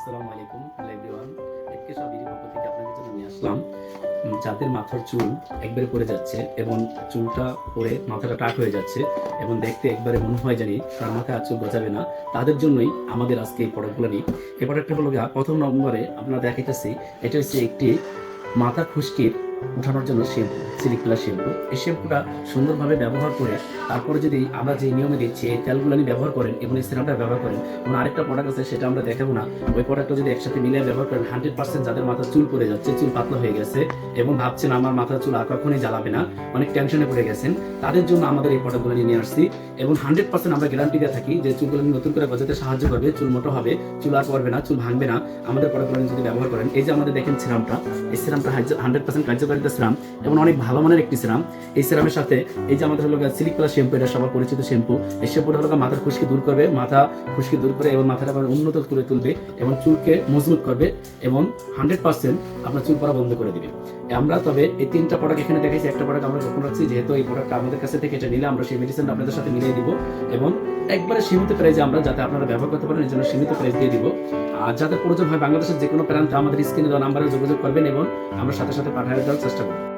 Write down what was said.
আসসালামু আলাইকুম hello everyone. এফকে সাবিরের পক্ষ থেকে আপনাদের জন্য নিয়ে আসলাম যাদের মাথার চুল একবারে পড়ে যাচ্ছে এবং চুলটা পড়ে মাথাটা টাক হয়ে যাচ্ছে এবং দেখতে একবারে মনে হয় জানি তার মাথায় আর চুল গজাবে না, তাদের জন্যই আমাদের আজকে এই প্রোডাক্টগুলো নিই। এই প্রোডাক্টটা হলো প্রথম নম্বরে আপনারা দেখাইতেছি, এটা হচ্ছে একটি মাথা খুশকির উঠানোর জন্য শ্যাম্পু, সিলিকলা শ্যাম্পু। এই শ্যাম্পুটা সুন্দরভাবে ব্যবহার করে তারপরে যদি আমরা যে নিয়মে দিচ্ছি এই তেলগুলো ব্যবহার করেন এবং এই সিরামটা ব্যবহার করেন এবং আরেকটা প্রোডাক্ট আছে সেটা আমরা দেখাবো না, ওই প্রোডাক্টটা যদি একসাথে মিলিয়ে ব্যবহার করেন 100% যাদের মাথা চুল পড়ে যাচ্ছে, চুল পাতলা হয়ে গেছে এবং ভাবছেন আমার মাথা চুল আর কখনই জ্বালাবে না, অনেক টেনশনে পড়ে গেছেন, তাদের জন্য আমাদের এই প্রোডাক্টগুলো নিয়ে আসছি এবং 100% আমরা গ্যারান্টি দিয়ে থাকি যে চুলগুলো নতুন করে গজাতে সাহায্য করবে, চুল মোটা হবে, চুল আর পড়বে না, চুল ভাঙবে না আমাদের প্রোডাক্টগুলো যদি ব্যবহার করেন। এই যে আমাদের দেখেন সিরামটা, এই সিরামটা 100% কার্যকারিতা সিরাম এবং অনেক ভালো মানের একটি সিরাম। এই সিরামের সাথে এই যে আমাদের হলো সিলিকলা শ্যাম্পু, এটা সবার পরিচিত শ্যাম্পু। এই শ্যাম্পুটা হলো মাথার খুশকি দূর করবে, মাথা খুশকি দূর করে এবং মাথাটা উন্নত করে তুলবে এবং চুলকে মজবুত করবে এবং 100% আপনার চুল পড়া বন্ধ করে দিবে। আমরা তবে এই তিনটা প্রোডাক্ট এখানে দেখাইছি, একটা প্রোডাক্ট আমরা গোপন রাখছি, যেহেতু এই প্রোডাক্টটা আমাদের কাছে থেকে এটা নিলে আমরা সেই মেডিসিনটা আপনাদের সাথে মিলিয়ে দিব এবং একবারে সীমিত প্রাইসে আমরা যাতে আপনারা ব্যবহার করতে পারেন এই জন্য সীমিত প্রাইস দিয়ে দিব। আর যাদের প্রয়োজন হয় বাংলাদেশের যে কোনো প্রান্তে আমাদের স্ক্রিনে দেওয়া নাম্বারে যোগাযোগ করবেন এবং আমরা সাথে সাথে পাঠিয়ে দেওয়ার চেষ্টা করব।